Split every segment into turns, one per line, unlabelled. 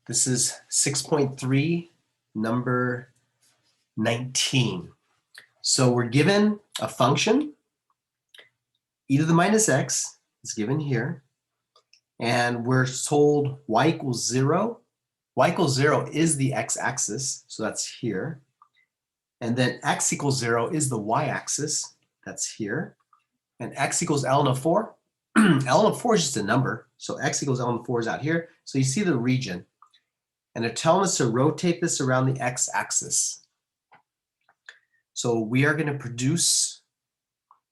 This is 6.3, number 19. So we're given a function, e to the minus x is given here, and we're told y equals 0. Y equals 0 is the x-axis, so that's here. And then x equals 0 is the y-axis, that's here. And x equals ln of 4. ln of 4 is just a number, so x equals ln of 4 is out here. So you see the region. And they're telling us to rotate this around the x-axis. So we are going to produce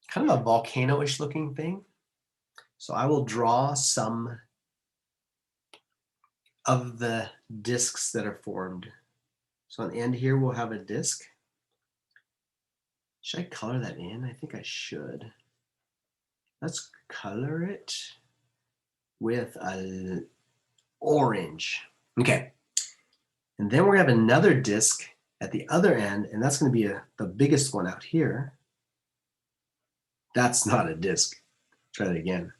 kind of a volcano-ish looking thing. So I will draw some of the disks that are formed. So on the end here, we'll have a disk. Should I color that in? I think I should. Let's color it with an orange. Okay. And then we're going to have another disk at the other end, and that's going to be the biggest one out here. That's not a disk. Try that again.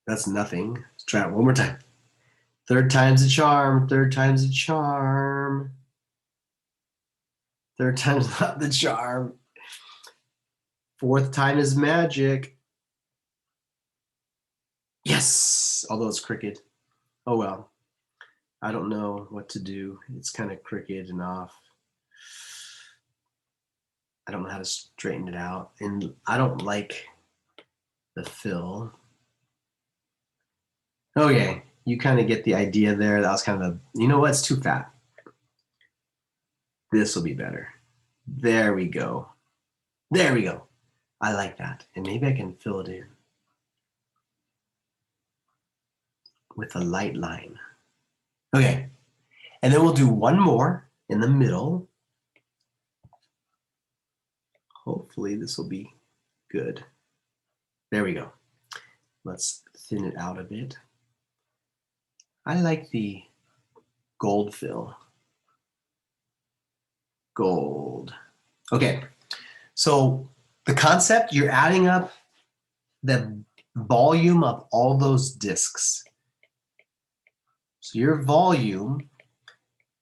That's nothing. Let's try it one more time. Third time's a charm. Third time's a charm. Third time's not the charm. Fourth time is magic. Yes, although it's crooked. Oh well, I don't know what to do. It's kind of crooked and off. I don't know how to straighten it out. And I don't like the fill. Okay, you kind of get the idea there. That was kind of you know what, it's too fat. This will be better. There we go. There we go. I like that. And maybe I can fill it in with a light line. Okay, and then we'll do one more in the middle. Hopefully this will be good. There we go. Let's thin it out a bit. I like the gold fill. Gold. Okay, so the concept, you're adding up the volume of all those disks. So your volume,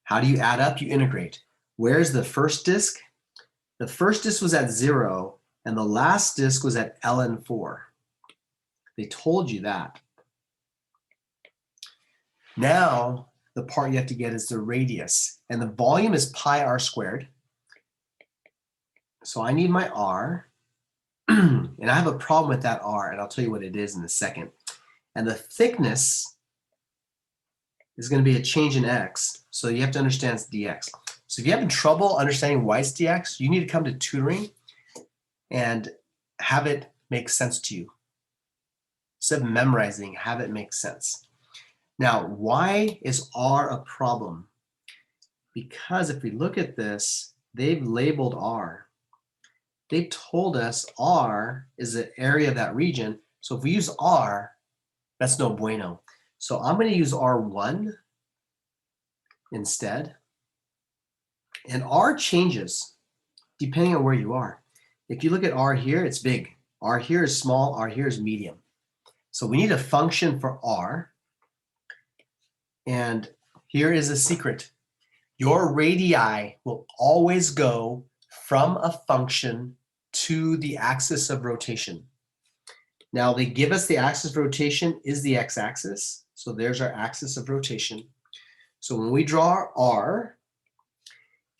how do you add up? You integrate. Where's the first disk? The first disk was at 0, and the last disk was at ln 4. They told you that. Now, the part you have to get is the radius, and the volume is pi r squared. So I need my r, and I have a problem with that r, and I'll tell you what it is in a second. And the thickness is going to be a change in x, so you have to understand it's dx. So if you're having trouble understanding why it's dx, you need to come to tutoring and have it make sense to you. Instead of memorizing, have it make sense. Now, why is r a problem? Because if we look at this, they've labeled r. They told us r is the area of that region. So if we use r, that's no bueno. So I'm going to use R1 instead. And R changes depending on where you are. If you look at R here, it's big. R here is small, R here is medium. So we need a function for R. And here is a secret. Your radii will always go from a function to the axis of rotation. Now they give us the axis of rotation is the x-axis. So there's our axis of rotation. So when we draw our R,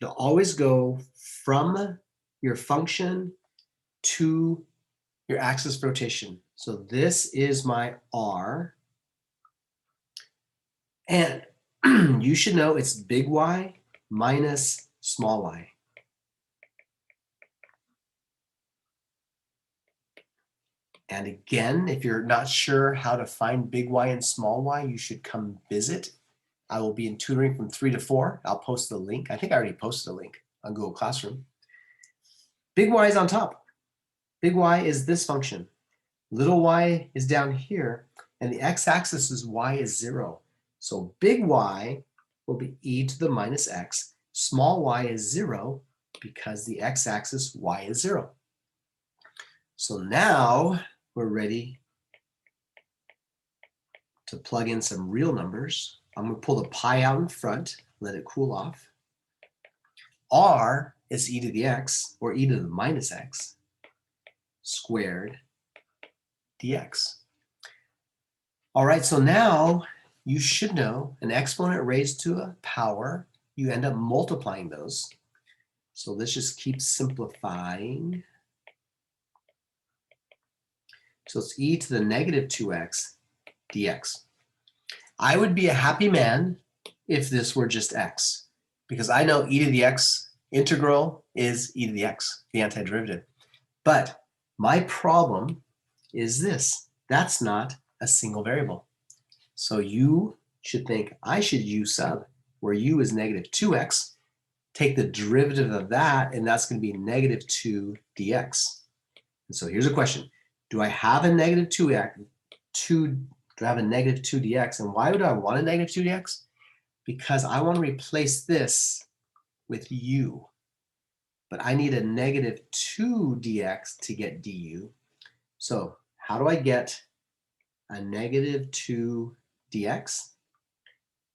it'll always go from your function to your axis of rotation. So this is my R. And you should know it's big Y minus small y. And again, if you're not sure how to find big Y and small y, you should come visit. I will be in tutoring from 3 to 4. I'll post the link. I think I already posted a link on Google Classroom. Big Y is on top. Big Y is this function. Little y is down here, and the x-axis is y is 0. So big Y will be e to the minus x. Small y is 0 because the x-axis y is 0. So now we're ready to plug in some real numbers. I'm going to pull the pi out in front, let it cool off. R is e to the x, or e to the minus x, squared dx. All right, so now you should know an exponent raised to a power, you end up multiplying those. So let's just keep simplifying. So it's e to the negative 2x dx. I would be a happy man if this were just x, because I know e to the x integral is e to the x, the antiderivative. But my problem is this. That's not a single variable. So you should think I should u sub, where u is negative 2x, take the derivative of that, and that's going to be negative 2 dx. And so here's a question. Do I have a negative 2x? Do I have a negative 2 dx? And why would I want a negative 2 dx? Because I want to replace this with u. But I need a negative 2 dx to get du. So how do I get a negative 2 dx?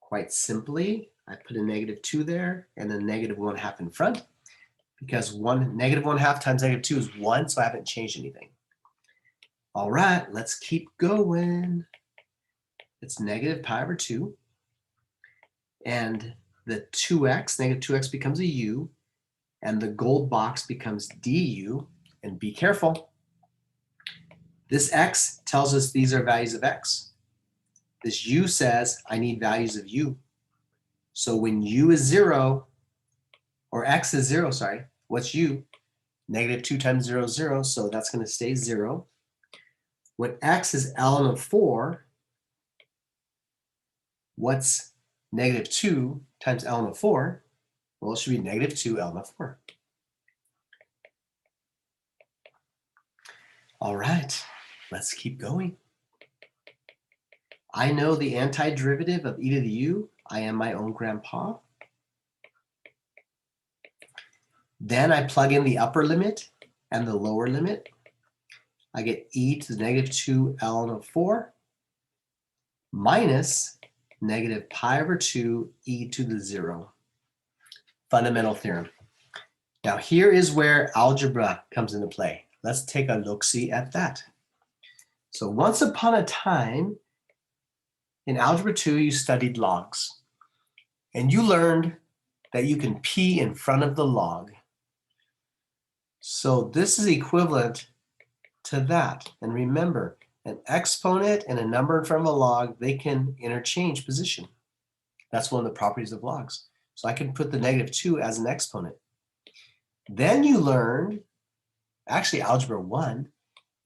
Quite simply, I put a negative 2 there and a negative 1/2 in front, because negative 1/2 times negative 2 is 1, so I haven't changed anything. All right, let's keep going. It's negative pi over 2. And the 2x, negative 2x becomes a u. And the gold box becomes du. And be careful. This x tells us these are values of x. This u says I need values of u. So when u is 0, or x is 0, sorry, what's u? Negative 2 times 0 is 0, so that's going to stay 0. When x is ln of 4, what's negative 2 times ln of 4? Well, it should be negative 2 ln of 4. All right, let's keep going. I know the antiderivative of e to the u. I am my own grandpa. Then I plug in the upper limit and the lower limit. I get e to the negative 2 ln of 4 minus negative pi over 2 e to the 0. Fundamental theorem. Now here is where algebra comes into play. Let's take a look-see at that. So once upon a time, in Algebra 2, you studied logs. And you learned that you can p in front of the log. So this is equivalent to that. And remember, an exponent and a number in front of a log, they can interchange position. That's one of the properties of logs. So I can put the negative 2 as an exponent. Then you learned, actually Algebra 1,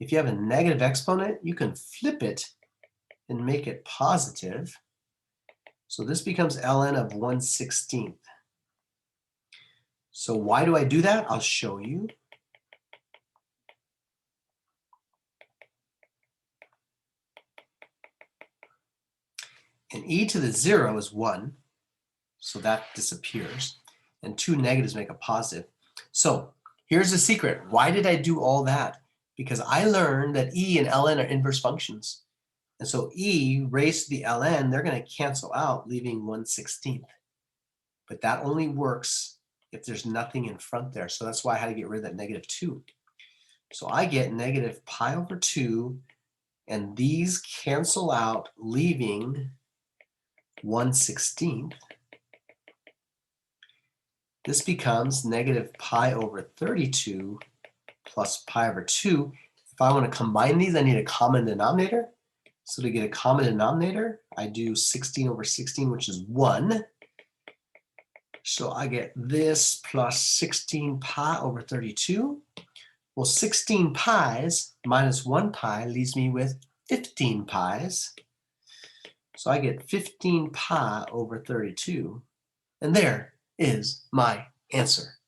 if you have a negative exponent, you can flip it and make it positive. So this becomes ln of 1/16. So why do I do that? I'll show you. And e to the 0 is 1, so that disappears. And 2 negatives make a positive. So here's the secret. Why did I do all that? Because I learned that e and ln are inverse functions. And so e raised to the ln, they're going to cancel out, leaving 1/16. But that only works if there's nothing in front there. So that's why I had to get rid of that negative 2. So I get negative pi over 2, and these cancel out, leaving 1/16. This becomes negative pi over 32 plus pi over 2. If I want to combine these, I need a common denominator. So to get a common denominator, I do 16 over 16, which is 1. So I get this plus 16 pi over 32. Well, 16 pi's minus 1 pi leaves me with 15 pi's. So I get 15 pi over 32. And there is my answer.